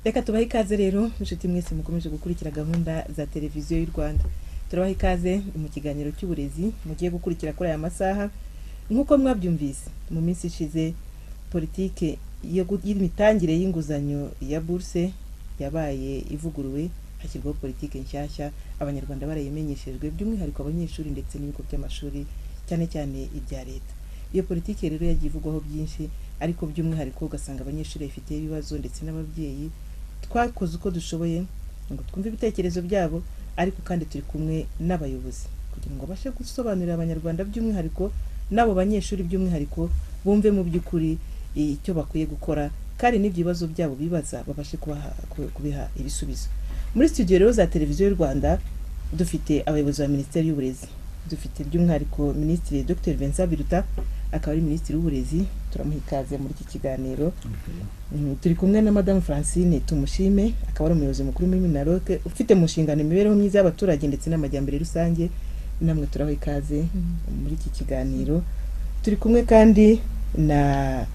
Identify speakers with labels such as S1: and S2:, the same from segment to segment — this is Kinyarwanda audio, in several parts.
S1: Reka tubahe ikaze rero inshuti mwese mukomeje gukurikira gahunda za televiziyo y'u Rwanda. Turabaha ikaze mu kiganiro cy'uburezi mugiye gukurikira kuri aya masaha. Nkuko mwabyumvise mu minsi ishize politike y'imitangire y'inguzanyo ya bourse yabaye ivuguruwe, hashyirwaho politike nshyashya abanyarwanda barayimenyeshejwe, by'umwihariko abanyeshuri ndetse n'ibigo by'amashuri cyane cyane ibya leta. Iyo politike rero yagiye ivugwaho byinshi, ariko by'umwihariko ugasanga abanyeshuri bafite ibibazo ndetse n'ababyeyi. Twakoze uko dushoboye ngo twumve ibitekerezo byabo, ariko kandi turi kumwe n'abayobozi kugira ngo bashe gusobanurira abanyarwanda by'umwihariko nabo banyeshuri by'umwihariko bumve mu by'ukuri icyo bakwiye gukora, kandi n'ibyibazo byabo bibaza babashe kubiha ibisubizo. Muri studio rero za televiziyo y'u Rwanda dufite abayobozi ba Minisiteri y'Uburezi. Dufite by'umwihariko Minisitiri Dr Vincent Biruta, akaba ari Minisitiri w'Uburezi. Turamuha ikaze muri iki kiganiro. Turi kumwe na Madame Francine Tumushime, akaba ari umuyobozi mukuru muri Minaroke ufite mu nshingano imibereho myiza y'abaturage ndetse n'amajyambere rusange. Namwe turabaha ikaze muri iki kiganiro. Turi kumwe kandi na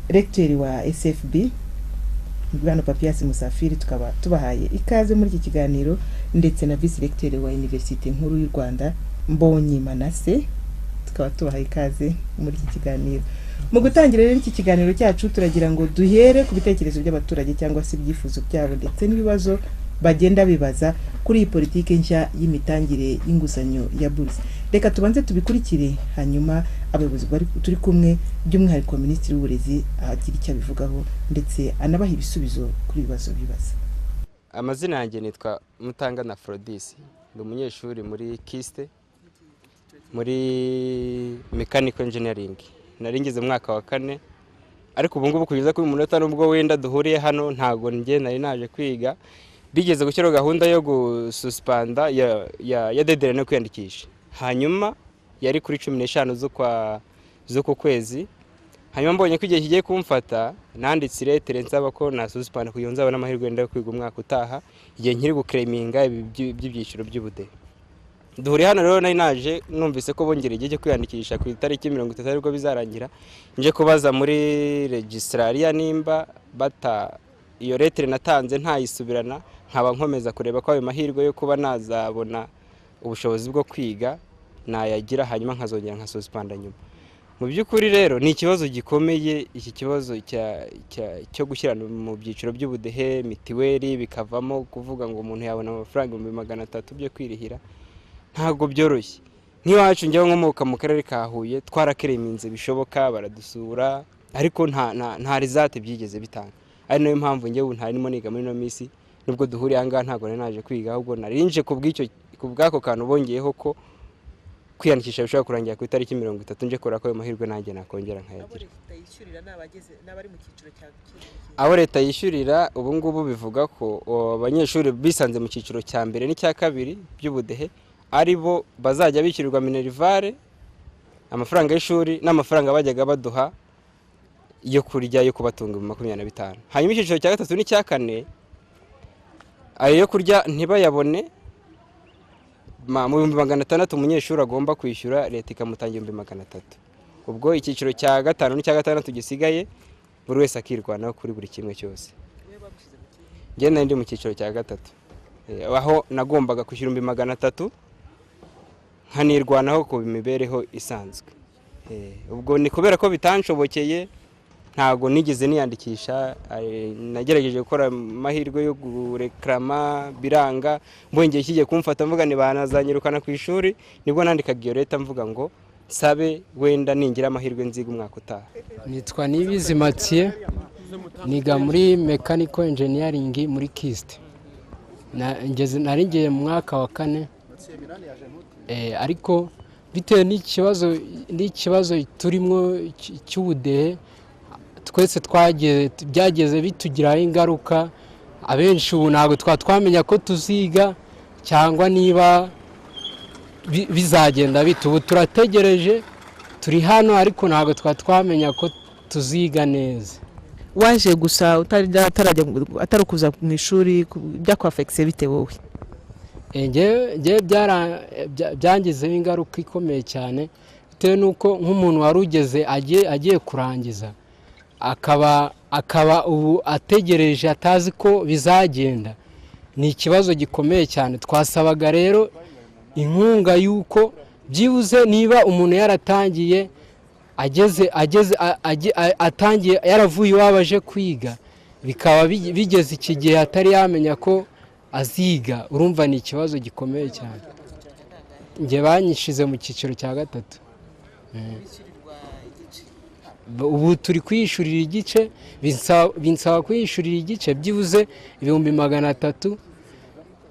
S1: Recteur wa SFB Bwana Papias Musafiri, tukaba tubahaye ikaze muri iki kiganiro, ndetse na Vice Recteur wa Université Nkuru y'u Rwanda Mbonyi Manase, tukaba tubahaye ikaze muri iki kiganiro. Mu gutangira rero iki kiganiro cyacu turagira ngo duhere ku bitekerezo by'abaturage cyangwa se ibyifuzo byabo ndetse n'ibibazo bagenda bibaza kuri iyi politike nshya y'imitangire y'inguzanyo ya bourse. Reka tubanze tubikurikire, hanyuma abayobozi turi kumwe by'umwihariko Minisitiri w'Uburezi agira icyo abivugaho ndetse anabaha ibisubizo kuri ibibazo bibaza.
S2: Amazina yanjye nitwa Mutangana Aphrodis, ndi umunyeshuri muri KIST muri Mechanical Engineering. Nari ngeze mu mwaka wa 4, ariko ubu ngubu kugeza kuri munota nubwo wenda duhuriye hano ntago njye nari naje kwiga. Bigeze gushyira gahunda yo gususpenda ya dedere no kwiyandikisha. Hanyuma yari kuri 15 z'uko kwezi. Hanyuma mbonye ko igihe kigiye kumfata, nanditse letter nsaba ko na suspend kugira nzabona amahirwe ndenda kwiga umwaka utaha igihe nkiri guclaiminga iby'ibyiciro by'ubudehe. Duhuriye hano rero nari naje numvise ko bongera igihe cyo kwiyandikisha ku itariki 30 ariko bizarangira. Nje kubaza muri registraria nimba bata iyo letter natanze ntayisubirana, nkaba nkomeza kureba ko ayo mahirwe yo kuba nazabona ubushobozi bwo kwiga nayagira, hanyuma nkazongera nkasuspenda nyuma. Mu by'ukuri rero ni ikibazo gikomeye, iki kibazo cyo gushyira mu byiciro by'ubudehe, mitiweli bikavamo kuvuga ngo umuntu yabona amafaranga 300 byo kwirihira, ntago byoroshye. N'iwacu njyewe nkomoka mu karere ka Huye twarakereminze bishoboka, baradusura, ariko nta result byigeze bitanga. Ari nayo mpamvu njyewe ntarimo niga muri no misi, nubwo duhuriye anga ntago nari naje kwiga, ahubwo narinje kubwako kantu bongeyeho ko kwiyandikisha bishobora kurangira ku itariki 30 nje kora ko ayo mahirwe nanjye nakongera nkayagira. Abo leta yishyurira ubu ngubu bivuga ko abanyeshuri bisanze mu cyiciro cya mbere n'icya kabiri by'ubudehe ari bo bazajya bishyurirwa minerivare, amafaranga y'ishuri n'amafaranga bajyaga baduha yo kurya yo kubatunga mu 25. Hanyuma icyiciro cya gatatu n'icya kane ayo yo kurya ntibayabone, mu 600 umunyeshuri agomba kwishyura, leta ikamutangira 300. Ubwo icyiciro cya gatanu n'icya gatandatu gisigaye buri wese akirwanaho kuri buri kimwe cyose. Njye nari ndi mu cyiciro cya gatatu, aho nagombaga kwishyura 300 nkanirwanaho ku mibereho isanzwe. Ubwo ni kubera ko bitanshobokeye ntago nigeze niyandikisha, nagerageje gukora amahirwe yo gureklama biranga, mbongeye kigiye kumfata mvuga ni banazanyirukana ku ishuri, nibwo nandikaga iyo leta mvuga ngo sabe wenda ningira amahirwe nziga umwaka utaha.
S3: Nitwa Nibizi Mathieu, niga muri Mechanical Engineering muri KIST. Nari ngiye mu mwaka wa 4, ariko bitewe n'ikibazo turimo cy'ubudehe twese byageze bitugiraho ingaruka. Abenshi ubu ntabwo twamenya ko tuziga cyangwa niba bizagenda bite. Ubu turategereje, turi hano, ariko ntabwo twamenya ko tuziga neza.
S1: Waje gusa atarukuza mu ishuri byakwafekse bite wowe?
S3: Nge byangizeho ingaruka ikomeye cyane, bitewe nuko nk'umuntu wari ugeze agiye kurangiza akaba ubu ategereje atazi ko bizagenda, ni ikibazo gikomeye cyane. Twasabaga rero inkunga y'uko byibuze niba umuntu yaratangiye atangiye yaravuye iwabo aje kwiga, bikaba bigeze iki gihe atari yamenya ko aziga, urumva ni ikibazo gikomeye cyane. Njye banyishize mu cyiciro cya 3. Ubu turi kwiyishurira igice, binsaba kwiyishurira igice byibuze 300,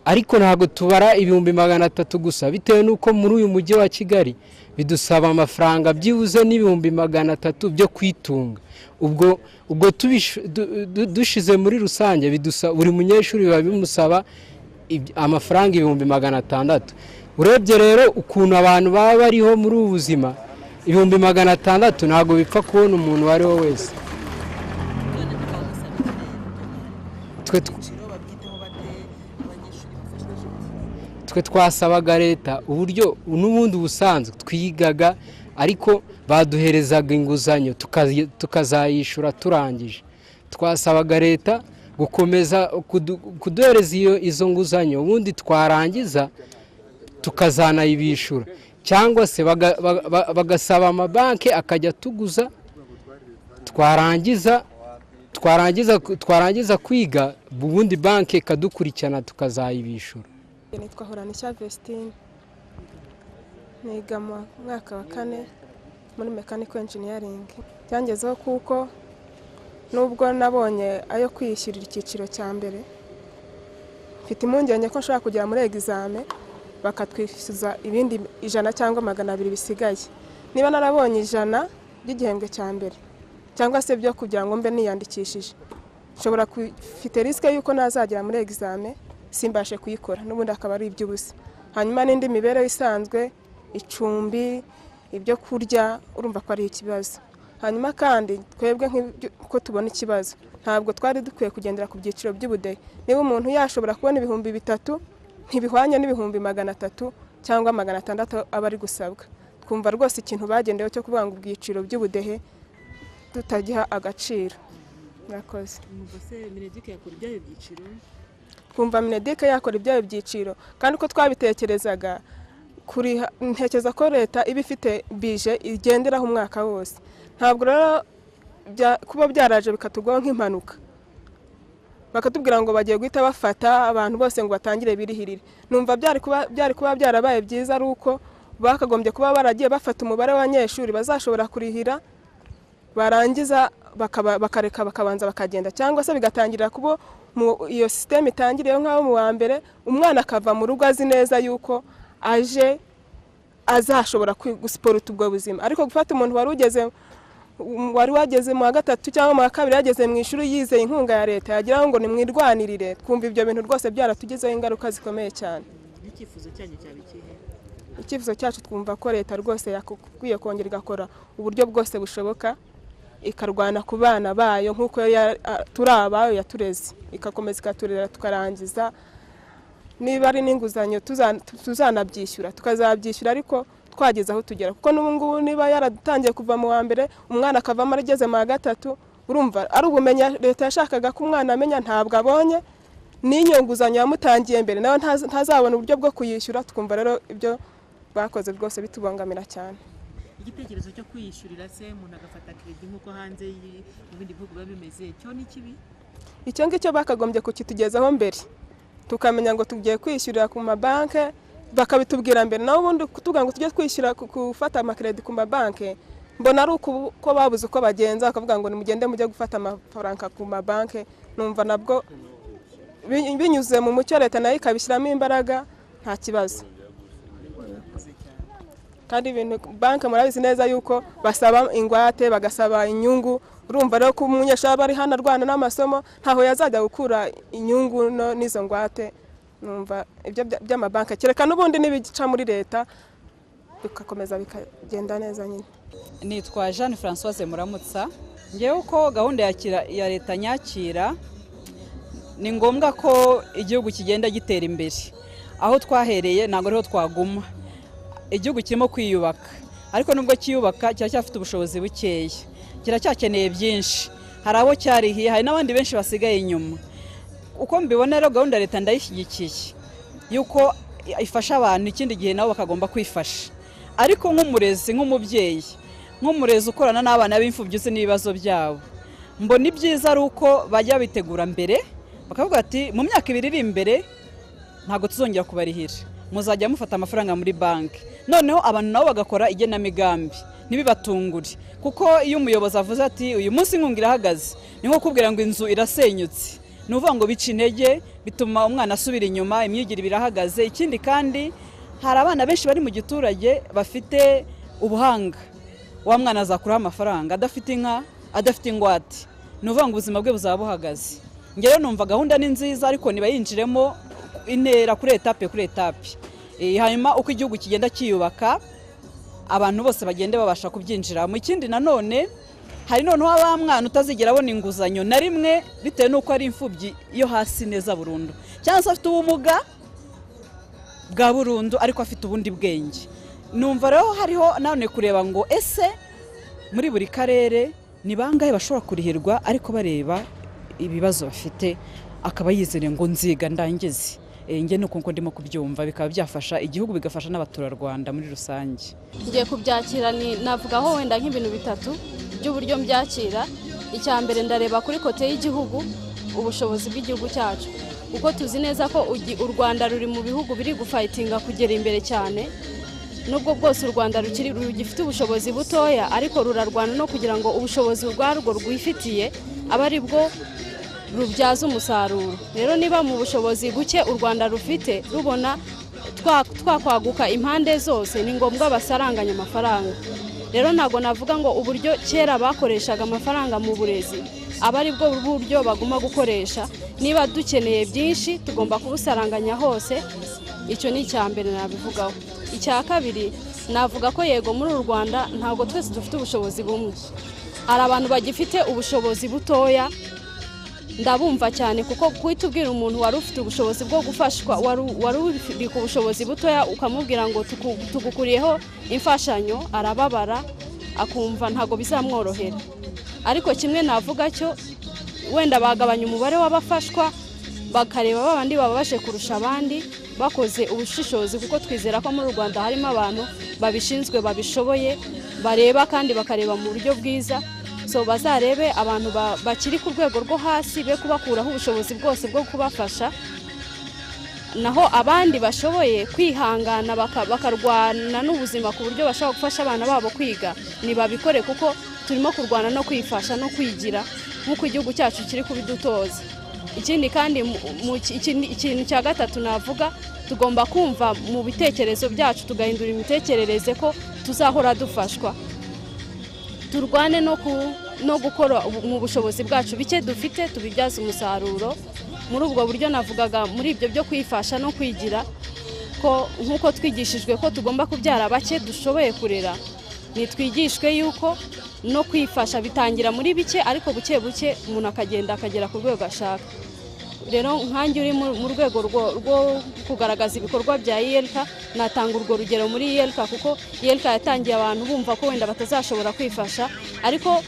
S3: ariko ntabwo tubara 300 gusa, bitewe nuko muri uyu mujyi wa Kigali bidusaba amafaranga byibuze n'300 byo kwitunga. Ubwo dushize muri rusange bidusaba buri munyeshuri bimusaba amafaranga 600. Urebye rero ukuntu abantu baba bariho muri ubu buzima, 600 ntabwo bipfa kubona umuntu wari we wese. Twe twasabaga leta uburyo n'ubundi busanzwe twigaga, ariko baduherezaga inguzanyo tukazayishura turangije. Twasabaga leta gukomeza kuduhereza izo nguzanyo, ubundi twarangiza tukazanayibishura, cyangwa se bagasaba amabanki akajya tuguza, twarangiza kwiga, ubundi banki ikadukurikirana tukazayibishura.
S4: Nitwa Horanisha Vestine, niga mu mwaka wa 4 muri mechanical engineering. Byangezeho kuko nubwo nabonye ayo kwiyishyurira icyiciro cya mbere, mfite impungenge ko nshobora kugera muri examen bakatwishyuza ibindi 100 cyangwa 200 bisigaye. Niba narabonye 100 by'igihembwe cya mbere cyangwa se byo kugira ngo mbe niyandikishije, nshobora kufite risk yuko nazagera muri examen simbashe kuyikora, n'ubundi akaba ari iby'ubusa. Hanyuma n'indi mibereho isanzwe, icumbi, ibyo kurya, urumva ko ari ikibazo. Hanyuma kandi twebwe nk'uko tubona ikibazo, ntabwo twari dukwiye kugendera ku byiciro by'ubudehe. Niba umuntu yashobora kubona 3,000 ntibihwanye n'ibihumbi 300 cyangwa 600 aba ari gusabwa. Twumva rwose ikintu bagendeyeho cyo kuvuga ngo ibyiciro by'ubudehe tutagiha agaciro. Murakoze. Kumva Minedike yakora ibyo byiciro, kandi uko twabitekerezaga ntekereza ko leta iba ifite bije igenderaho umwaka wose. Ntabwo rero kuba byaraje bikatugwaho nk'impanuka, bakatubwira ngo bagiye guhita bafata abantu bose ngo batangire birihirire. Numva byari kuba byarabaye byiza ari uko bakagombye kuba baragiye bafata umubare w'abanyeshuri bazashobora kurihira, barangiza bakareka bakabanza bakagenda, cyangwa se bigatangirira kubo iyo system itangiriyeho nk'aho mu wa mbere umwana akava mu rugo azi neza yuko aje azashobora gusporta ubwo buzima. Ariko gufata umuntu wari wageze mu wa 3 cyangwa mu wa 2 yageze mu ishuri yizeye inkunga ya leta, yagira ngo ni mwirwanirire, twumva ibyo bintu rwose byaratugezeho ingaruka zikomeye cyane.
S1: Icyifuzo cyanyu cyabikihe?
S4: Icyifuzo cyacu twumva ko leta rwose yakwiye kongera igakora uburyo bwose bushoboka, ikarwana ku bana bayo nk'uko turi abayo yatureze, ikakomeza ikaturera tukarangiza. Niba ari n'inguzanyo tuzanabyishyura, tukazabyishyura ariko twageze aho tugera, kuko n'ubu ngubu niba yaratangiye kuva mu wa mbere umwana akavamo arigeze mu wa 3, urumva ari ubumenya leta yashakaga ko umwana amenya ntabwo abonye, n'inyonguzanyo yamutangiye mbere nawe ntazabona uburyo bwo kuyishyura. Twumva rero ibyo bakoze rwose bitubangamira cyane.
S1: Igitekerezo cyo kwiyishyurira se umuntu agafata credit nk'uko hanze mu bindi bihugu biba bimeze, cyo ni kibi?
S4: Icyo ngicyo bakagombye kukitugezaho mbere, tukamenya ngo tugiye kwishyurira ku mabanke, bakabitubwira mbere. Naho ubundi kutuga ngo tujye kwishyura gufata amakredi ku mabanke, mbona ari uko babuze uko bagenza, bakavuga ngo nimugende mujye gufata amafaranga ku mabanke. Numva nabwo binyuze mu mucyo leta nayo ikabishyiramo imbaraga nta kibazo. Kandi ibintu banke murabizi neza yuko basaba ingwate, bagasaba inyungu. Urumva rero ko umunyeshuri bari hano arwana n'amasomo ntaho yazajya gukura inyungu n'izo ngwate. Numva ibyo by'amabanke kereka n'ubundi nibigica muri leta bikakomeza bikagenda neza nyine.
S5: Nitwa Jeanne Françoise Muramutsa. Ngewe uko gahunda ya leta nyakira, ni ngombwa ko igihugu kigenda gitera imbere. Aho twahereye ntabwo ariho twaguma. Igihugu kirimo kwiyubaka, ariko nubwo kiyubaka cyafite ubushobozi bukeya. kiracyakeneye byinshi, hari abo cyarihiye, hari n'abandi benshi basigaye inyuma. Uko mbibona rero gahunda leta ndayishyigikiye yuko ifasha abantu, ikindi gihe nabo bakagomba kwifasha. Ariko nk'umurezi, nk'umurezi ukorana n'abana b'imfubyi uzi n'ibibazo byabo, mbona ibyiza ari uko bajya bitegura mbere bakavuga ati mu myaka 2 iri imbere ntabwo tuzongera kubarihira, muzajya mufata amafaranga muri banki. Noneho abantu nabo bagakora igenamigambi ntibibatungure, kuko iyo umuyobozi avuze ati uyu munsi inkunga irahagaze, ni nko kubwira ngo inzu irasenyutse, nuvuga ngo bica intege, bituma umwana asubira inyuma, imyigire birahagaze. Ikindi kandi hari abana benshi bari mu giturage bafite ubuhanga, wa mwana azakuraho amafaranga adafite inka, adafite ingwate, nuvuga ngo ubuzima bwe buzaba buhagaze. Ngero numva gahunda ni nziza, ariko niba yinjiremo intera kuri etape hanyuma uko igihugu kigenda kiyubaka abantu bose bagende babasha kubyinjiramo. Ikindi nanone hari noneho abamwana utazigera abona inguzanyo na rimwe bitewe nuko ari imfubyi yo hasi neza burundu, cyangwa se afite ubumuga bwa burundu ariko afite ubundi bwenge. Numva rero hariho none kureba ngo ese muri buri karere ni bangahe bashobora kurihirwa, ariko bareba ibibazo bafite, akaba yizere ngo nziga ndangize. Nge nuko ndimo kubyumva, bikaba byafasha igihugu, bigafasha n'abaturarwanda muri rusange.
S6: Ngiye kubyakira navugaho wenda nk'ibintu 3 by'uburyo mbyakira. Icya mbere ndareba kuri kote y'igihugu, ubushobozi bw'igihugu cyacu, kuko tuzi neza ko u Rwanda ruri mu bihugu biri gufightinga kugera imbere cyane. Nubwo bwose u Rwanda rugifite ubushobozi butoya, ariko rurarwana no kugira ngo ubushobozi bwarwo rwifitiye aba ari bwo rubyaza umusaruro. Rero niba mu bushobozi buke u Rwanda rufite rubona twakwaguka impande zose, ni ngombwa basaranganya amafaranga. Rero ntago navuga ngo uburyo kera bakoreshaga amafaranga mu burezi aba ari bwo buryo baguma gukoresha. Niba dukeneye byinshi tugomba kubusaranganya hose. Icyo ni icya mbere nabivugaho. Icya kabiri navuga ko yego muri u Rwanda ntago twese dufite ubushobozi bumwe, hari abantu bagifite ubushobozi butoya. Ndabumva cyane kuko kwitubwira umuntu wari ufite ubushobozi bwo gufashwa, wari uri ku bushobozi butoya, ukamubwira ngo tugukuriyeho imfashanyo, arababara akumva ntago bizamworohera. Ariko kimwe navuga cyo wenda bagabanya umubare w'abafashwa, bakareba babandi babashe kurusha abandi bakoze ubushishozi, kuko twizera ko muri Rwanda harimo abantu babishinzwe babishoboye, bareba kandi bakareba mu buryo bwiza. So bazarebe abantu bakiri ku rwego rwo hasi, be kubakuraho ubushobozi bwose bwo kubafasha, naho abandi bashoboye kwihangana bakarwana n'ubuzima ku buryo bashobora gufasha abana babo kwiga, nibabikore, kuko turimo kurwana no kwifasha no kwigira nk'uko igihugu cyacu kiri kubidutoza. Ikindi kandi ikintu cya gatatu navuga, tugomba kumva mu bitekerezo byacu, tugahindura imitekerereze ko tuzahora dufashwa. Turwane no gukora mu bushobozi bwacu bike dufite tubibyaza umusaruro. Muri ubwo buryo navugaga muri ibyo byo kwifasha no kwigira, ko nkuko twigishijwe ko tugomba kubyara bake dushoboye kurera, nitwigishwe yuko no kwifasha bitangira muri bike, ariko buke buke umuntu akagenda akagera ku rwego ashaka. Rero nkanjye uri mu rwego rwo kugaragaza ibikorwa bya IELK, natanga urwo rugero muri IELK, kuko IELK yatangiye abantu bumva ko wenda batazashobora kwifasha, ariko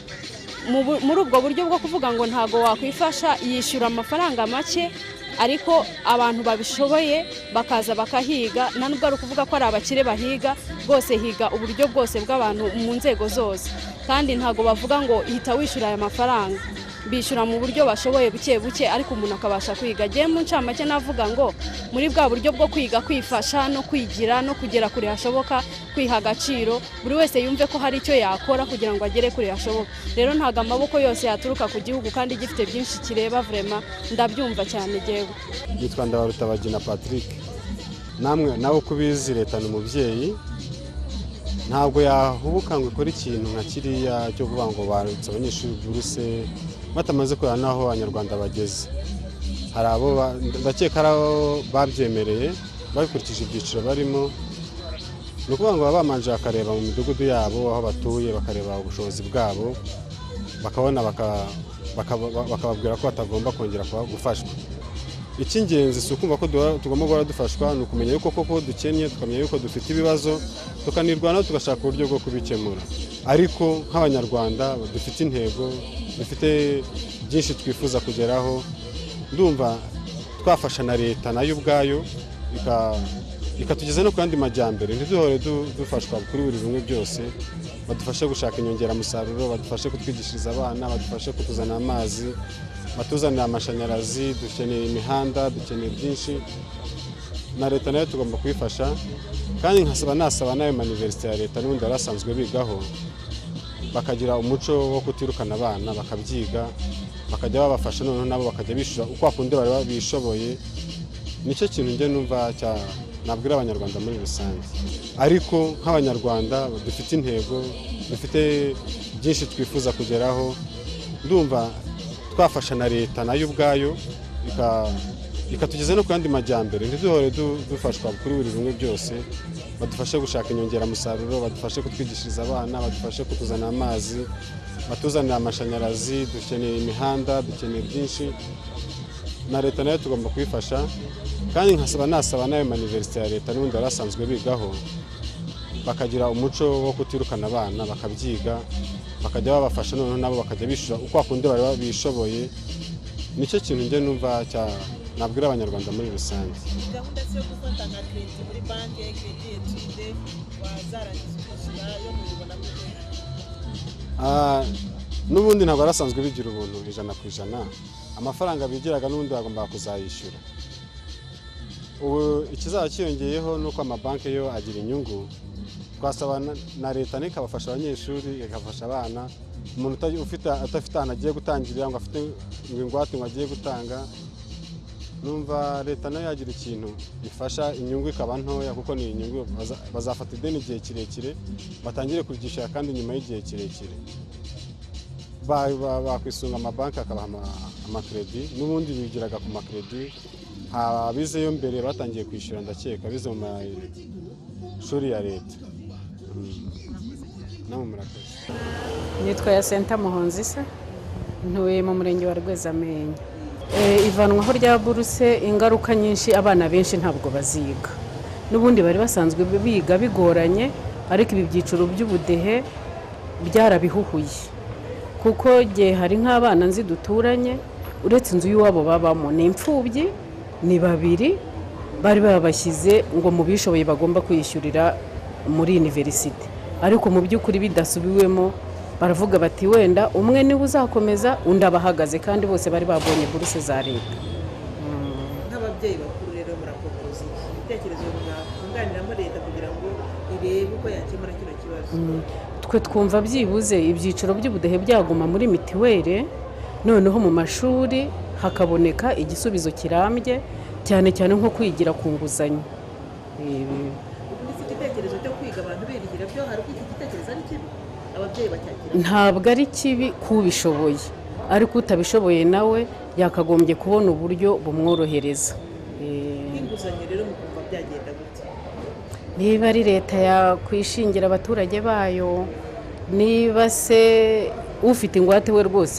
S6: muri ubwo buryo bwo kuvuga ngo ntago wakwifasha, yishyura amafaranga make, ariko abantu babishoboye bakaza bakahiga. Nubwo ari ukuvuga ko ari abakire bahiga, bwose higa uburyo bwose bw'abantu mu nzego zose, kandi ntago bavuga ngo ihita wishyura aya mafaranga, bishyura mu buryo bashoboye buke buke, ariko umuntu akabasha kwiga. Giye mu ncamake navuga ngo muri bwa buryo bwo kwiga, kwifasha no kwigira no kugera kure hashoboka, kwiha agaciro, buri wese yumve ko hari icyo yakora kugira ngo agere kure hashoboka. Rero ntago amaboko yose yaturuka ku gihugu kandi gifite byinshi kireba. Vraiment ndabyumva cyane jewe.
S7: Nitwa Ndabarutabagina Patrick. Namwe nawe kubizi leta n'umubyeyi, ntabwo yahubuka ngo ikora ikintu nka kiriya cyo kuvuga ngo barutse abanyeshuri buruse batamaze kurana naho abanyarwanda bageze. Hari abo ndakeka ari babyemereye babikurikije ibyiciro barimo, ni ukuvuga ngo baba bamanje bakareba mu midugudu yabo aho batuye, bakareba ubushobozi bwabo, bakabona bakababwira ko batagomba kongera gufashwa. icy'ingenzi si ukumva ko tugomba guhora dufashwa, ni ukumenya yuko koko dukennye, tukamenya yuko dufite ibibazo, tukanirwanaho tugashaka uburyo bwo kubikemura. Ariko nk'abanyarwanda dufite intego, dufite byinshi twifuza kugeraho, ndumva twafasha na leta nayo ubwayo ikatugeza no ku yandi majyambere, ntiduhore dufashwa kuri buri bimwe byose, badufashe gushaka inyongeramusaruro, badufashe kutwigishiriza abana, badufashe kutuzanira amazi, batuzanira amashanyarazi, dukeneye imihanda, dukeneye byinshi, na leta nayo tugomba kuyifasha. Kandi nasaba n'ayo maniverisite ya leta n'ubundi barasanzwe bigaho, bakagira umuco wo kutirukana abana, bakabyiga, bakajya babafasha, noneho nabo bakajya bishyura uko bakundi bari bishoboye. Nicyo kintu njye numva nabwira abanyarwanda muri rusange. Ariko nk'abanyarwanda dufite intego, dufite byinshi twifuza kugeraho, ndumva twafasha na leta nayo ubwayo ikatugeza no ku yandi majyambere, ntiduhore dufashwa kuri buri bimwe byose, badufashe gushaka inyongeramusaruro, badufashe kutwigishiriza abana, badufashe kutuzanira amazi, batuzanira amashanyarazi, dukeneye imihanda, dukeneye byinshi, na leta nayo tugomba kuyifasha. Kandi nasaba n'ayo maniverisite ya leta n'ubundi barasanzwe bigaho, bakagira umuco wo kutirukana abana, bakabyiga, bakajya babafasha, noneho nabo bakajya bishyura uko bakundi bari bishoboye. Nicyo kintu njye numva nabwira abanyarwanda muri rusange.
S1: Gahunda yo gufata nka kredi muri banki, kredi etude wazarangiza ukishyura yo mubibona gute?
S7: N'ubundi ntabwo arasanzwe bigira ubuntu 100%. Amafaranga bigiraga n'ubundi bagomba kuzayishyura. Ubu ikizaba cyiyongeyeho nuko amabanki yo agira inyungu. Twasaba na leta nikabafasha abanyeshuri, ikafasha abana. Umuntu atafite ahantu agiye gutangirira ngo afite ingwate ngo agiye gutanga, numva leta nayo yagira ikintu ifasha, inyungu ikaba ntoya, kuko ni inyungu bazafata ideni igihe kirekire, batangire kuryishyura kandi nyuma y'igihe kirekire. Bakwisunga amabanki akabaha amakredi, n'ubundi bigiraga ku makredi. Abizeyo mbere batangiye kwishyura, ndakeka bize mu mashuri ya leta.
S8: Nitwa Yasenta Muhonzisa, ntuye mu murenge wa Rwezamenyo. Ivanwaho rya buruse, ingaruka nyinshi, abana benshi ntabwo baziga. N'ubundi bari basanzwe biga bigoranye, ariko ibi byiciro by'ubudehe byarabihuhuye. Kuko gihe hari nk'abana nzi duturanye, uretse inzu y'uwabo babamo ni imfubyi, ni babiri, bari babashyize ngo mu bishoboye bagomba kwiyishyurira muri universite. Ariko mu by'ukuri bidasubiwemo, baravuga bati wenda umwe niwe uzakomeza, undi abahagaze, kandi bose bari babonye buruse za leta.
S1: Nk'ababyeyi bakuru rero murapropoza ibitekerezo mwakunganiramo leta kugira ngo irebe uko yakemura kino kibazo?
S8: Twe twumva byibuze ibyiciro by'ubudehe byaguma muri mitiwere, noneho mu mashuri hakaboneka igisubizo kirambye, cyane cyane nko kwigira ku nguzanyo.
S1: Igitekerezo cyo kwiga abantu birigira byo, hari uko iki gitekerezo ari kibi ababyeyi bacyakira?
S8: Ntabwo ari kibi kubishoboye, ariko utabishoboye nawe yakagombye kubona uburyo bumworohereza.
S1: Inguzanyo rero mukumva byagenda gute?
S8: Niba ari leta yakwishingira abaturage bayo, niba se ufite ingwate we rwose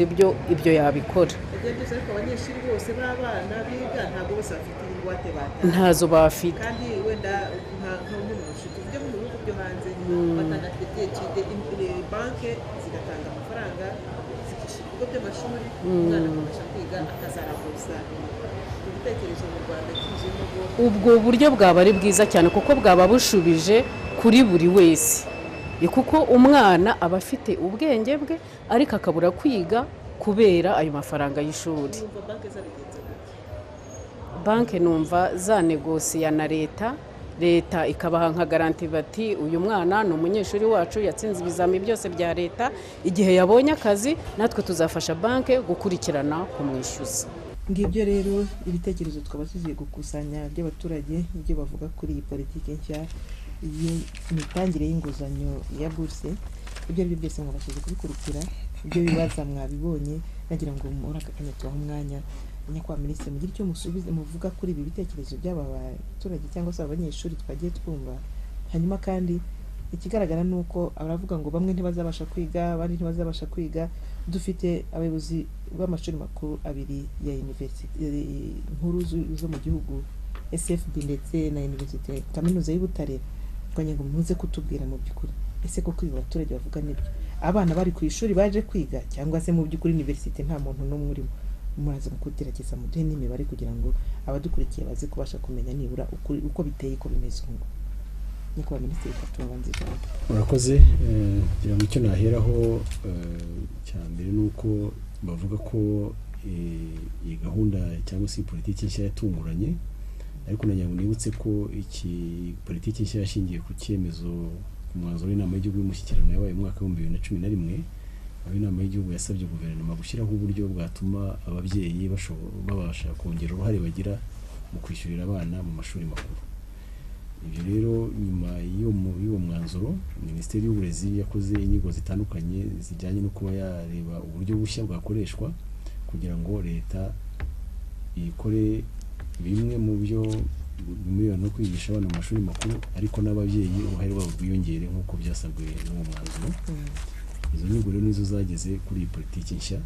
S8: ibyo yabikora.
S1: Ariko abanyeshuri bose b'abana biga ntabwo bose bafite ingwate batanga.
S8: Ntazo bafite.
S1: Kandi wenda nk'umwe mu nshuti byo mu bihugu byo hanze batanga kredi, banki zigatanga amafaranga zikishyura ibigo by'amashuri, umwana akabasha kwiga akazaranguza. Ibitekerezo mu Rwanda kizemo
S8: ubwo buryo bwaba ari bwiza cyane, kuko bwaba bushubije kuri buri wese. Kuko umwana aba afite ubwenge bwe, ariko akabura kwiga kubera ayo mafaranga y'ishuri. Banki numva za negosiya na leta ikabaha nka garanti bati uyu mwana ni umunyeshuri wacu, yatsinze ibizami byose bya leta, igihe yabonye akazi natwe tuzafasha banki gukurikirana kumwishyuza.
S1: Ngibyo rero ibitekerezo twaba tugiye gukusanya by'abaturage ibyo bavuga kuri iyi politiki nshya y'imitangire y'inguzanyo ya buruse. Ibyo ari byo byose mwabashije kubikurikira, ibyo bibaza mwabibonye, nagira ngo muri aka kanya tubahe umwanya nyakubahwa minisitiri mugire icyo musubize muvuga kuri ibi bitekerezo by'aba baturage cyangwa se abanyeshuri twagiye twumva, hanyuma kandi ikigaragara ni uko baravuga ngo bamwe ntibazabasha kwiga abandi ntibazabasha kwiga. Dufite abayobozi b'amashuri makuru abiri ya university nkuru zo mu gihugu SFB ndetse na University Kaminuza y'u Butare, twanye ngo muze kutubwira mu by'ukuri ese ko kwiga abaturage bavuga nibyo abana bari ku ishuri baje kwiga cyangwa se mu by'ukuri university nta muntu n'umwe urimo. Muraza kugerageza muduhe n'imibare kugira ngo abadukurikiye baze kubasha kumenya nibura uko biteye uko bimeze ubu. Nyakubahwa Minisitiri Katubanze ijambo.
S9: Murakoze. Kugira ngo icyo naheraho cya mbere ni uko bavuga ko iyi gahunda cyangwa se politiki nshya yatunguranye, ariko nanjye nibutse ko iki politiki nshya yashingiye ku cyemezo ku mwanzuro w'inama y'igihugu y'umushyikirano yabaye mu mwaka wa 2011, aho inama y'igihugu yasabye guverinoma gushyiraho uburyo bwatuma ababyeyi babasha kongera uruhare bagira mu kwishyurira abana mu mashuri makuru. Ibyo rero nyuma y'uwo mwanzuro Minisiteri y'Uburezi yakoze inyigo zitandukanye zijyanye no kuba yareba uburyo bushya bwakoreshwa kugira ngo leta ikore bimwe mu byo bimwe no kwigisha abana mu mashuri makuru, ariko n'ababyeyi uruhare rwabo rwiyongere nk'uko byasabwe n'uwo mwanzuro. Izo nyigo rero nizo zageze kuri iyi politiki nshya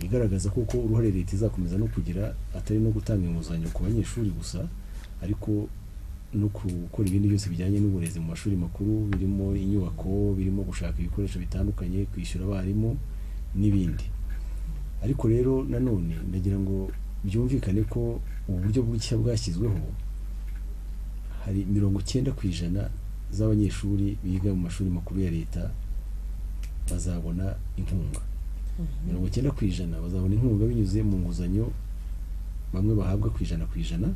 S9: igaragaza ko uruhare leta izakomeza no kugira atari no gutanga inguzanyo ku banyeshuri gusa, ariko no gukora ibindi byose bijyanye n'uburezi mu mashuri makuru, birimo inyubako, birimo gushaka ibikoresho bitandukanye, kwishyura abarimu n'ibindi. Ariko rero nanone ndagira ngo byumvikane ko uburyo bushya bwashyizweho hari 90% z'abanyeshuri biga mu mashuri makuru ya leta bazabona inkunga. 90% bazabona inkunga binyuze mu nguzanyo, bamwe bahabwa ku ijana,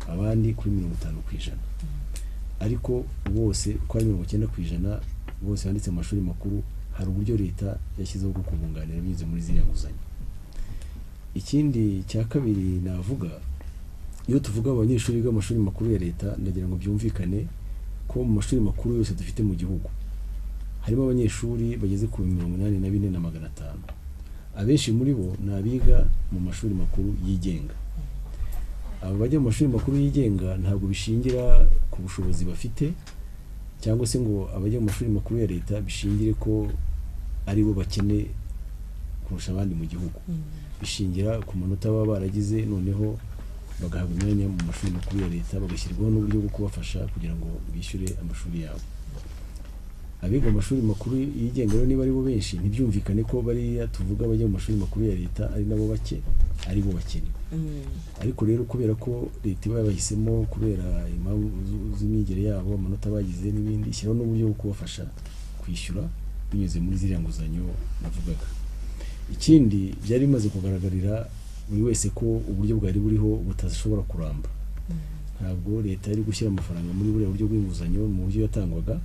S9: abandi kuri 50%. Ariko bose uko ari 90% bose banditse mu mashuri makuru hari uburyo leta yashyizeho bwo kubunganira binyuze muri ziriya nguzanyo. Ikindi cya kabiri navuga, iyo tuvuga abanyeshuri biga mu mashuri makuru ya leta, ndagira ngo byumvikane ko mu mashuri makuru yose dufite mu gihugu harimo abanyeshuri bageze ku 84,500. Abenshi muri bo ni abiga mu mashuri makuru yigenga. Abo bajya mu mashuri makuru yigenga ntabwo bishingira ku bushobozi bafite, cyangwa se ngo abajya mu mashuri makuru ya leta bishingire ko ari bo bakene kurusha abandi mu gihugu. Bishingira ku manota baba baragize, noneho bagahabwa imyanya mu mashuri makuru ya leta, bagashyirwaho n'uburyo bwo kubafasha kugira ngo bishyure amashuri yabo. Abiga mu mashuri makuru yigenga rero niba ari bo benshi, ntibyumvikane ko bariya tuvuga bajya mu mashuri makuru ya leta ari nabo bake, ari bo bakene. Ariko rero kubera ko leta iba yabahisemo kubera impamvu z'imyigire yabo, amanota bagize n'ibindi, ishyiraho n'uburyo bwo kubafasha kwishyura binyuze muri ziriya nguzanyo navugaga. Ikindi byari bimaze kugaragarira buri wese ko uburyo bwari buriho butashobora kuramba. Ntabwo leta yari gushyira amafaranga muri buriya buryo bw'inguzanyo mu buryo yatangwaga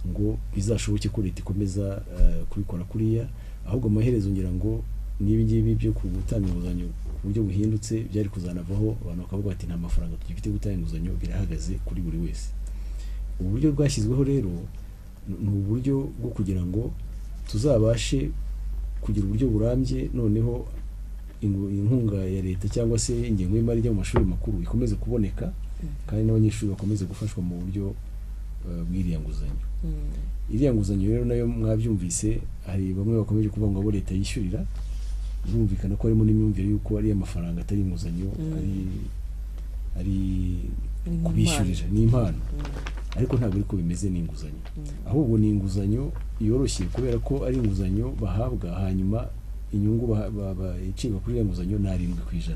S9: ngo bizashoboke ko leta ikomeza kubikora kuriya, ahubwo amaherezo ngira ngo nibi ngibi byo gutanga inguzanyo ku buryo buhindutse byari kuzanavaho, abantu bakavuga ati nta mafaranga tugifite gutanga inguzanyo, birahagaze kuri buri wese. Uburyo bwashyizweho rero ni uburyo bwo kugira ngo tuzabashe kugira uburyo burambye, noneho inkunga ya leta cyangwa se ingengo y'imari ijya mu mashuri makuru ikomeze kuboneka, kandi n'abanyeshuri bakomeze gufashwa mu buryo bw'iriya nguzanyo. Iriya nguzanyo rero nayo mwabyumvise, hari bamwe bakomeje kuvuga ngo abo leta yishyurira, birumvikana ko harimo n'imyumvire y'uko ari amafaranga atari inguzanyo, ari kubishyurira, ni impano. Ariko ntabwo ariko bimeze n'inguzanyo, ahubwo ni inguzanyo yoroshye kubera ko ari inguzanyo bahabwa, hanyuma inyungu icibwa kuri iyo nguzanyo ni 7%.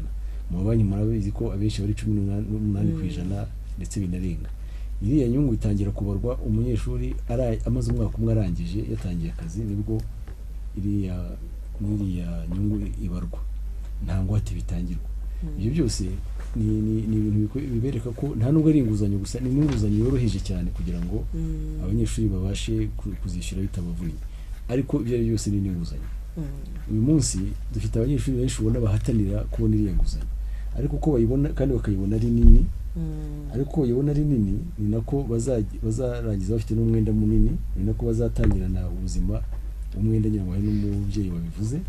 S9: Mu banki murabizi ko abenshi bari 18% ndetse binarenga. Iriya nyungu itangira kubarwa umunyeshuri amaze umwaka umwe arangije yatangiye akazi, nibwo iriya nyungu ibarwa, nta ngwate bitangirwa. Ibyo byose ni ibintu bibereka ko nta nubwo ari inguzanyo gusa, ni inguzanyo yoroheje cyane kugira ngo abanyeshuri babashe kuzishyura bitabavunnye. Ariko ibyo ari byose ni inguzanyo. Uyu munsi dufite abanyeshuri benshi ubona bahatanira kubona iriya nguzanyo, ariko ko bayibona kandi bakayibona ari nini, ariko bayibona ari nini ni nako bazarangiza bafite n'umwenda munini, ni nako bazatangirana ubuzima umwenda nyamwaye n'umubyeyi wabivuze,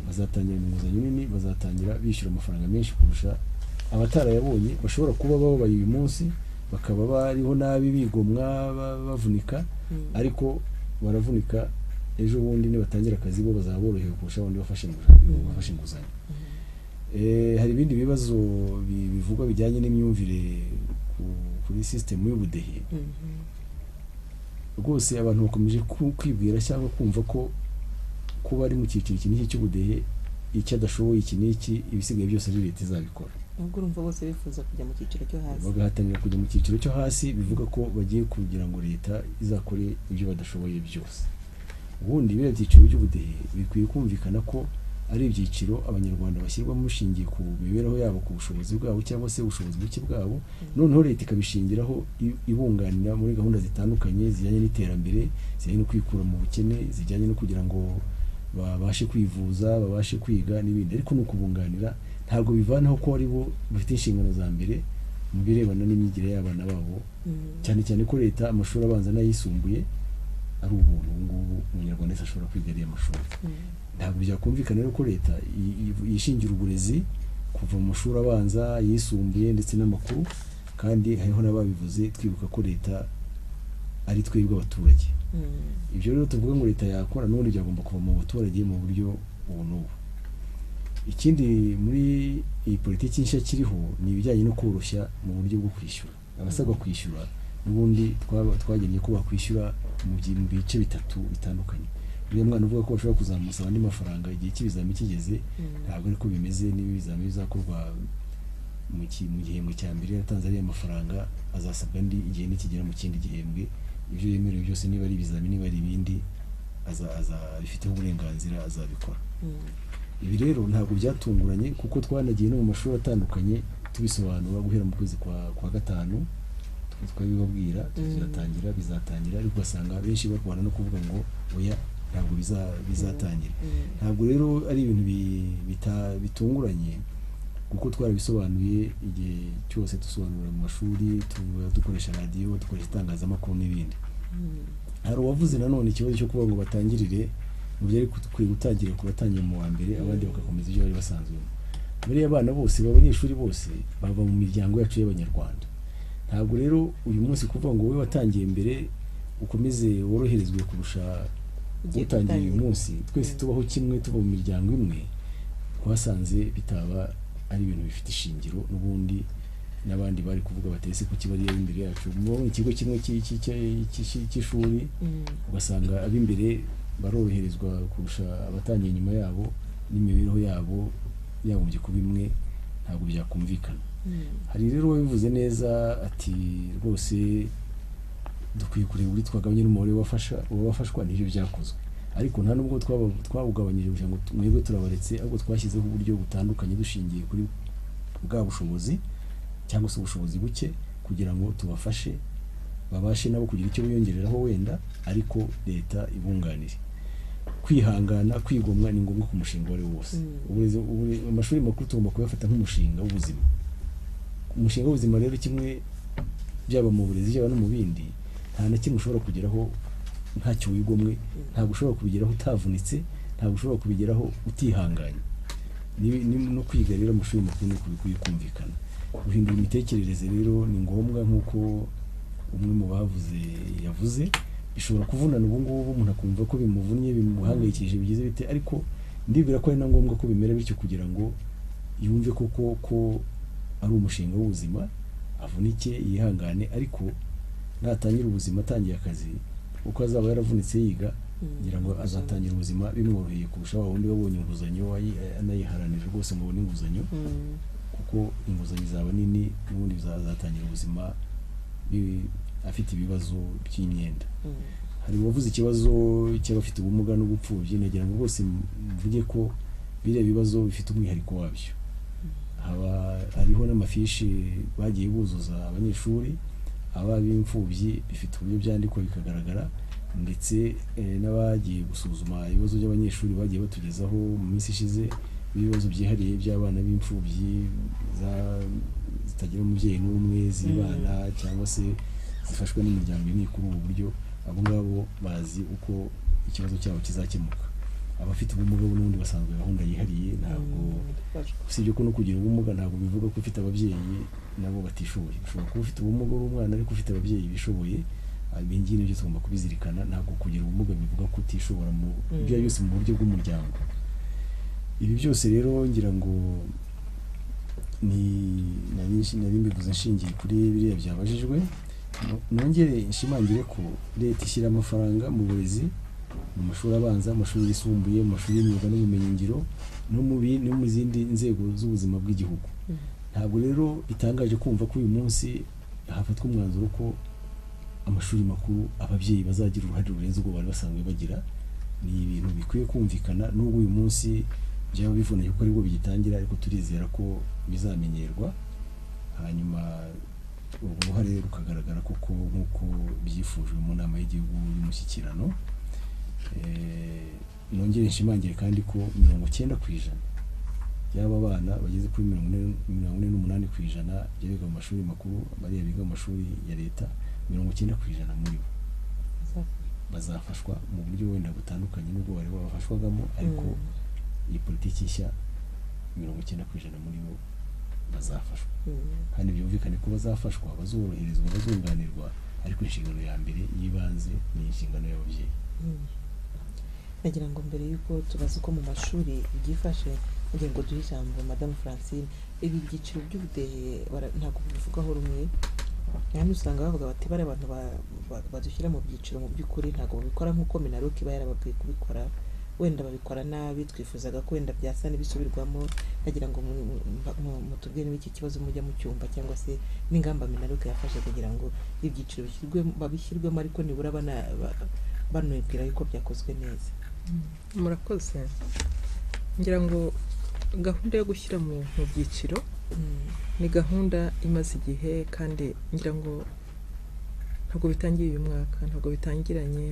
S9: bazatangira inguzanyo nini, bazatangira bishyura amafaranga menshi kurusha abatarayabonye bashobora kuba babaye uyu munsi, bakaba bariho nabi bigomwa bavunika ariko baravunika ejo bundi nibatangira akazi bo bazaba borohewe kurusha abandi bafashe inguzanyo. Hari ibindi bibazo bivugwa bijyanye n'imyumvire kuri system y'ubudehe. Rwose abantu bakomeje kwibwira cyangwa kumva ko kuba ari mu cyiciro iki n'iki cy'ubudehe icyo adashoboye iki n'iki ibisigaye byose ari leta izabikora.
S1: Ubwo urumva bose bifuza kujya mu cyiciro cyo hasi,
S9: bagahatanira kujya mu cyiciro cyo hasi, bivuga ko bagiye kugira ngo leta izakore ibyo badashoboye byose. Ubundi biriya byiciro by'ubudehe bikwiye kumvikana ko ari ibyiciro abanyarwanda bashyirwamo bishingiye ku mibereho yabo, ku bushobozi bwabo cyangwa se ubushobozi buke bwabo, noneho leta ikabishingiraho ibunganira muri gahunda zitandukanye zijyanye n'iterambere, zijyanye no kwikura mu bukene, zijyanye no kugira ngo babashe kwivuza, babashe kwiga n'ibindi. Ariko no kubunganira ntabwo bivanaho ko ari bo bafite inshingano za mbere mu birebana n'imyigire y'abana babo, cyane cyane ko leta amashuri abanza n'ayisumbuye ari ubuntu. Ngubu umunyarwanda wese ashobora kwiga ariya mashuri. Ntabwo byakumvikana rero ko leta yishingira uburezi kuva mu mashuri abanza, yisumbuye ndetse n'amakuru, kandi hariho n'ababivuze twibuka ko leta ari twebwe abaturage. Ibyo rero tuvuga ngo leta yakora n'ubundi byagomba kuva mu baturage mu buryo ubu n'ubu. Ikindi muri iyi politiki nshya kiriho ni ibijyanye no koroshya mu buryo bwo kwishyura. Abasabwa kwishyura n'ubundi twagennye ko bakwishyura mu bice bitatu bitandukanye. Uyu mwana uvuga ko bashobora kuzamusaba andi mafaranga igihe cy'ibizami kigeze, ntabwo ariko bimeze. Niba ibizami bizakorwa mu gihembwe cya mbere yatanze ariya mafaranga, azasabwa andi igihe nikigera mu kindi gihembwe. Ibyo yemerewe byose, niba ari ibizami niba ari ibindi, bifiteho uburenganzira azabikora. Ibi rero ntabwo byatunguranye kuko twanagiye no mu mashuri atandukanye tubisobanura guhera mu kwezi kwa gatanu, twabibabwira bizatangira, ariko ugasanga benshi barwana no kuvuga ngo oya ntabwo bizatangira. Ntabwo rero ari ibintu bitunguranye kuko twarabisobanuye igihe cyose dusobanura mu mashuri, dukoresha radiyo, dukoresha itangazamakuru n'ibindi. Hari uwavuze nanone ikibazo cyo kuvuga ngo batangirire mu byari kuri gutangira ku batangiye mu wa mbere, abandi bagakomeza ibyo bari basanzwemo. Muri abana bose b'abanyeshuri bose bava mu miryango yacu y'abanyarwanda. Ntabwo rero uyu munsi kuvuga ngo wowe watangiye mbere ukomeze woroherezwe kurusha utangiye uyu munsi. Twese tubaho kimwe, tuba mu miryango imwe, twasanze bitaba ari ibintu bifite ishingiro. N'ubundi n'abandi bari kuvuga batese ku kibari imbere yacu mu ikigo kimwe cy'ishuri, ugasanga ab'imbere baroroherezwa kurusha abatangiye nyuma yabo, n'imibereho yabo yagombye kuba imwe. Ntabwo byakumvikana. Hari rero wabivuze neza ati rwose dukwiye kureba uri twagabanye n'umubare wafashwa n'ibyo byakozwe, ariko nta nubwo twawugabanyije kugira ngo mwebwe turabaretse, ahubwo twashyizeho uburyo butandukanye dushingiye kuri bwa bushobozi cyangwa se ubushobozi buke, kugira ngo tubafashe babashe nabo kugira icyo biyongereraho wenda, ariko leta ibunganire. Kwihangana, kwigomwa ni ngombwa ku mushinga wari wose. Amashuri makuru tugomba kuyafata nk'umushinga w'ubuzima. Umushinga w'ubuzima rero kimwe byaba mu burezi byaba no mu bindi, nta na kimwe ushobora kugeraho ntacyo wigomwe, ntabwo ushobora kubigeraho utavunitse, ntabwo ushobora kubigeraho utihanganye. No kwiga rero amashuri makuru ni ukuri kumvikana. Guhindura imitekerereze rero ni ngombwa, nk'uko umwe mu bavuze yavuze. Bishobora kuvunana ubu ngubu umuntu akumva ko bimuvunnye, bimuhangayikishije, bigize bite, ariko ndibwira ko ari na ngombwa ko bimera bityo kugira ngo yumve ko ari umushinga w'ubuzima, avunike, yihangane, ariko natangira ubuzima atangiye akazi uko azaba yaravunitse yiga, ngira ngo azatangira ubuzima bimworoheye kurusha wa wundi wabonye inguzanyo anayiharanira rwose ngo abone inguzanyo, kuko inguzanyo zaba nini, n'ubundi azatangira ubuzima afite ibibazo by'imyenda. Hari uwavuze ikibazo cy'abafite ubumuga n'ubupfubyi, nagira ngo bose mvuge ko biriya bibazo bifite umwihariko wabyo. Hariho n'amafishi bagiye buzuza abanyeshuri, ab'imfubyi bifite uburyo byandikwa bikagaragara, ndetse n'abagiye gusuzuma ibibazo by'abanyeshuri bagiye batugezaho mu minsi ishize, ibibazo byihariye by'abana b'imfubyi zitagira umubyeyi n'umwe, zibana cyangwa se zifashwe n'imiryango imwe kuri ubu buryo. Abo ngabo bazi uko ikibazo cyabo kizakemuka. abafite ubumuga n'ubundi basanzwe gahunda yihariye, ntabwo usibye ko no kugira ubumuga ntabwo bivuga ko ufite ababyeyi nabo batishoboye. Ushobora kuba ufite ubumuga w'umwana ariko ufite ababyeyi bishoboye. Ibi ngibi nibyo tugomba kubizirikana, ntabwo kugira ubumuga bivuga ko utishobora mu byo byose mu buryo bw'umuryango. Ibi byose rero ngira ngo nari mbivuze nshingiye kuri biriya byabajijwe. Nongere nshimangire ko leta ishyira amafaranga mu burezi, mu mashuri abanza, amashuri yisumbuye, mu mashuri y'imyuga n'ubumenyingiro no mu zindi nzego z'ubuzima bw'igihugu. Ntabwo rero bitangaje kumva ko uyu munsi hafatwa umwanzuro ko amashuri makuru ababyeyi bazagira uruhare rurenze ubwo bari basanzwe bagira. Ni ibintu bikwiye kumvikana, n'ubwo uyu munsi byaba bivunanye kuko aribwo bigitangira, ariko turizera ko bizamenyerwa, hanyuma urwo ruhare rukagaragara koko nk'uko byifujwe mu nama y'igihugu y'umushyikirano. Nongere nshimangire kandi ko 90% y'aba bana bageze kuri 48% biga mu mashuri makuru, bari biga mu mashuri ya leta, 90% muri bo bazafashwa mu buryo wenda butandukanye n'ubwo bari babafashwagamo, ariko iyi politiki nshya 90% muri bo bazafashwa. Kandi byumvikane ko bazafashwa, bazoroherezwa, bazunganirwa, ariko inshingano ya mbere y'ibanze ni inshingano y'ababyeyi.
S1: Nagira ngo mbere yuko tubaza uko mu mashuri byifashe, ngira ngo duhe ijambo Madame Francine. Ibi byiciro by'ubudehe ntabwo bivugaho rumwe, kandi usanga bavuga bati bari abantu badushyira mu byiciro mu by'ukuri ntabwo babikora nk'uko Minaroke iba yarababwiye kubikora, wenda babikora nabi. Twifuzaga ko wenda byasa n'ibisubirwamo. Nagira ngo mutubwire n'iki kibazo mujya mu cyumba, cyangwa se n'ingamba Minaroke yafashe kugira ngo ibyiciro babishyirwemo, ariko nibura banubwira yuko byakozwe neza.
S10: Murakoze. Ngira ngo gahunda yo gushyira mu byiciro ni gahunda imaze igihe, kandi ngira ngo ntabwo bitangiye uyu mwaka, ntabwo bitangiranye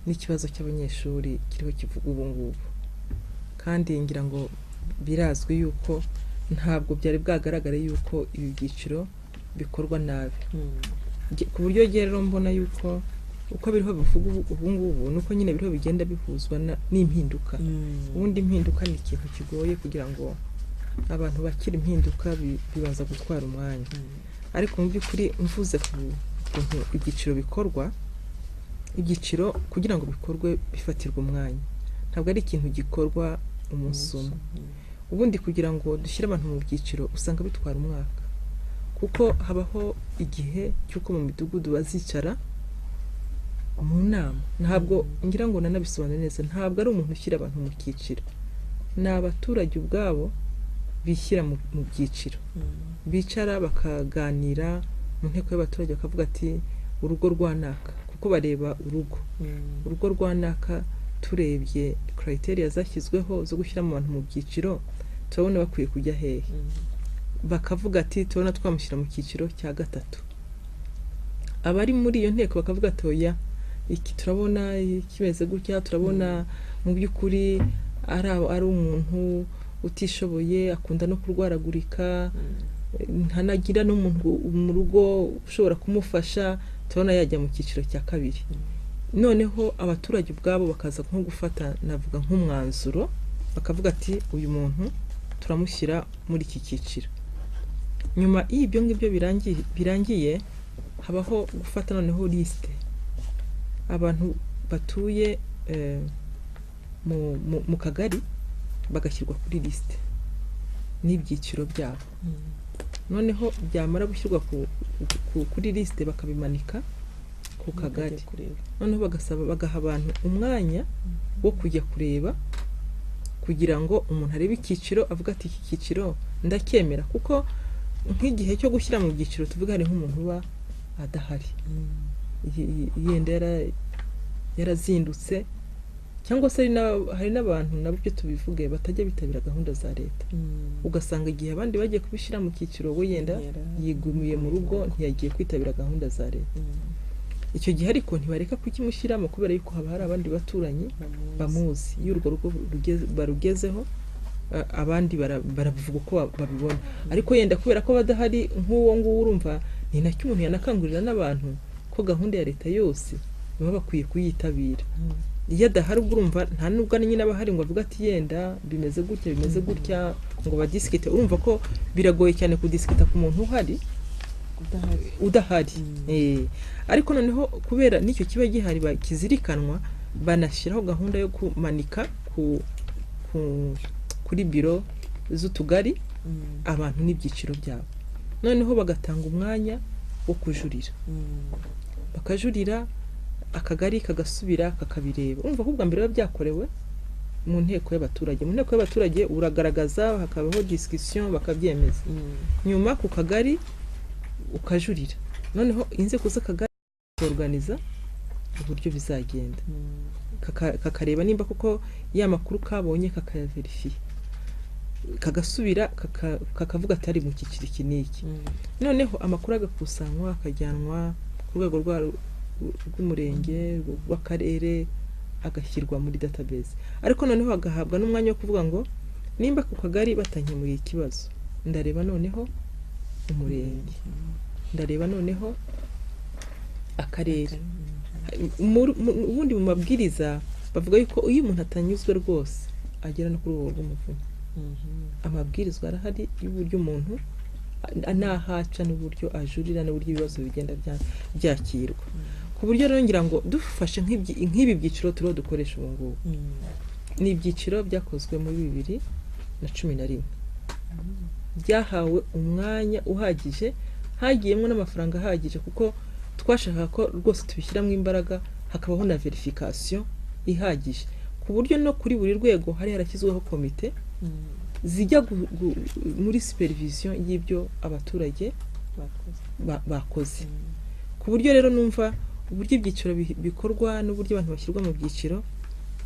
S10: n'ikibazo cy'abanyeshuri kiriho kivuga ubu ngubu, kandi ngira ngo birazwi yuko ntabwo byari bwagaragare yuko ibi byiciro bikorwa nabi, ku buryo rero mbona yuko uko biriho bivuga ubu ngubu nuko nyine biriho bigenda bihuzwa n'impinduka. Ubundi impinduka ni ikintu kigoye kugira ngo abantu bakira impinduka, bibaza gutwara umwanya. Ariko mu by'ukuri mvuze ku kuntu ibyiciro bikorwa, ibyiciro kugira ngo bikorwe bifatirwa umwanya, ntabwo ari ikintu gikorwa umunsi umwe. Ubundi kugira ngo dushyire abantu mu byiciro usanga bitwara umwaka, kuko habaho igihe cy'uko mu midugudu bazicara mu nama. Ntabwo ngira ngo nanabisobanure neza, ntabwo ari umuntu ushyira abantu mu cyiciro, ni abaturage ubwabo bishyira mu byiciro, bicara bakaganira mu nteko y'abaturage, bakavuga ati urugo rwanaka, kuko bareba urugo rwanaka. Turebye criteria zashyizweho zo gushyira mu bantu mu byiciro, turabona bakwiye kujya hehe. Bakavuga ati turabona twamushyira mu cyiciro cya 3. Abari muri iyo nteko bakavuga ati oya, iki turabona kimeze gutya, turabona mu by'ukuri ari umuntu utishoboye, akunda no kurwaragurika, ntanagira n'umuntu mu rugo ushobora kumufasha, turabona yajya mu cyiciro cya 2. Noneho abaturage ubwabo bakaza nko gufata, navuga nk'umwanzuro, bakavuga ati uyu muntu turamushyira muri iki cyiciro. Nyuma y'ibyo ngibyo birangiye habaho gufata noneho liste abantu batuye mu kagari, bagashyirwa kuri liste n'ibyiciro byabo. Noneho byamara gushyirwa kuri liste bakabimanika ku kagari, noneho bagaha abantu umwanya wo kujya kureba, kugira ngo umuntu arebe icyiciro avuga ati iki cyiciro ndacyemera. Kuko nk'igihe cyo gushyira mu byiciro tuvuga hari nk'umuntu uba adahari, yenda yarazindutse, cyangwa se hari n'abantu nabyo tubivuge batajya bitabira gahunda za leta, ugasanga igihe abandi bagiye kubishyira mu cyiciro we yenda yigumiye mu rugo, ntiyagiye kwitabira gahunda za leta. Icyo gihe ariko ntibareka kukimushyiramo, kubera yuko haba hari abandi baturanyi bamuzi, iyo urwo rugo barugezeho abandi baravuga uko babibona. Ariko yenda kubera ko badahari nk'uwo nguwo, urumva ni nacyo umuntu yanakangurira n'abantu ko gahunda ya leta yose baba bakwiye kuyitabira. iyo adahari ubwo urumva nta nubwo ari nyine abahari ngo avuga ati yenda bimeze gutya ngo badisikite, urumva ko biragoye cyane kudisikita ku muntu udahari. Ariko noneho kubera n'icyo kiba gihari kizirikanwa, banashyiraho gahunda yo kumanika kuri biro z'utugari abantu n'ibyiciro byabo, noneho bagatanga umwanya wo kujurira, bakajurira akagari kagasubira kakabireba. Urumva ko bwa mbere biba byakorewe mu nteko y'abaturage. Mu nteko y'abaturage uragaragaza, hakabaho discussion, bakabyemeza. Nyuma ku kagari ukajurira, noneho inzego z'akagari organiza uburyo bizagenda, kakareba nimba kuko ya makuru kabonye kakayaverifiye, kagasubira kakavuga ati ari mu cyiciro iki n'iki. Noneho amakuru agakusanywa akajyanwa ku rwego rw'umurenge, rw'akarere, agashyirwa muri database. Ariko noneho agahabwa n'umwanya wo kuvuga ngo nimba ku kagari batankemuye ikibazo, ndareba noneho umurenge, ndareba noneho akarere. Ubundi mu mabwiriza bavuga yuko iyo umuntu atanyuzwe rwose agera no kuri uwo rw'umuvunyi. Amabwirizwa arahari y'uburyo umuntu nahaca n'uburyo ajurira n'uburyo ibibazo bigenda byakirwa. Ku buryo rero ngira ngo dufashe nk'ibi byiciro turiho dukoresha ubu ngubu, ni ibyiciro byakozwe muri 2011, byahawe umwanya uhagije, hagiyemo n'amafaranga ahagije, kuko twashaka ko rwose tubishyiramo imbaraga, hakabaho na verification ihagije, ku buryo no kuri buri rwego hari harashyizweho komite zijya muri supervision y'ibyo abaturage bakoze. Ku buryo rero numva uburyo ibyiciro bikorwa n'uburyo abantu bashyirwa mu byiciro,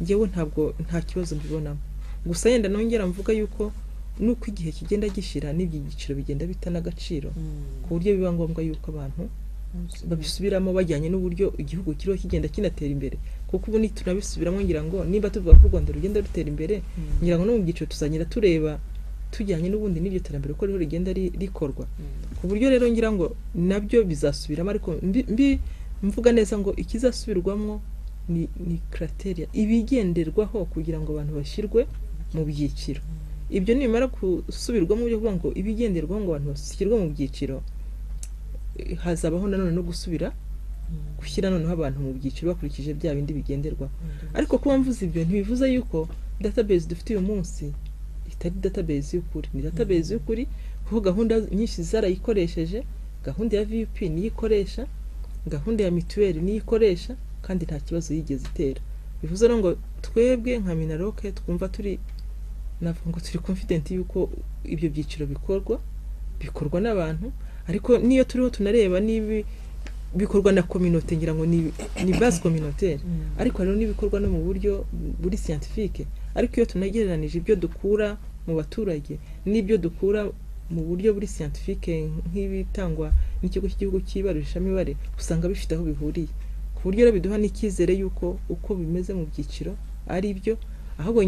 S10: ngewe nta kibazo mbibonamo. Gusa yenda nongera mvuga yuko nuko igihe kigenda gishira n'ibyo byiciro bigenda bita n'agaciro, ku buryo biba ngombwa yuko abantu babisubiramo bajyanye n'uburyo igihugu kiriho kigenda kinatera imbere. Kuko ubu tunabisubiramo ngira ngo niba tuvuga ko u Rwanda rugenda rutera imbere, ngira ngo no mu byiciro tuzagenda tureba tujyanye n'ubundi n'ibyo terambere ko rigenda rikorwa. Ku buryo rero ngira ngo nabyo bizasubiramo, ariko mvuga neza ngo ikizasubirwamo ni criteria ibigenderwaho kugira ngo abantu bashyirwe mu byiciro. Ibyo nimara gusubirwamo byo kuvuga ngo ibigenderwaho ngo abantu bashyirwe mu byiciro, hazabaho nanone no gusubira gushyira noneho abantu mu byiciro bakurikije bya bindi bigenderwaho. Ariko kuba mvuze ibyo ntibivuze yuko database dufite uyu munsi itari database y'ukuri. Ni database y'ukuri kuko gahunda nyinshi zarayikoresheje, gahunda ya VUP niyo ikoresha, gahunda ya mituweli niyo ikoresha, kandi nta kibazo yigeze itera. Bivuze ngo twebwe nka Minaroke twumva turi confident yuko ibyo byiciro bikorwa n'abantu, ariko niyo turiho tunareba nibi bikorwa na communauté, ngira ngo ni base communautaire, ariko rero nibikorwa no mu buryo buri scientifique. Ariko iyo tunagereranije ibyo dukura mu baturage n'ibyo dukura mu buryo buri scientifique nk'ibitangwa n'ikigo cy'igihugu cy'ibarurishamibare, usanga bifite aho bihuriye, ku buryo rero biduha n'icyizere yuko uko bimeze mu byiciro ari byo, ahubwo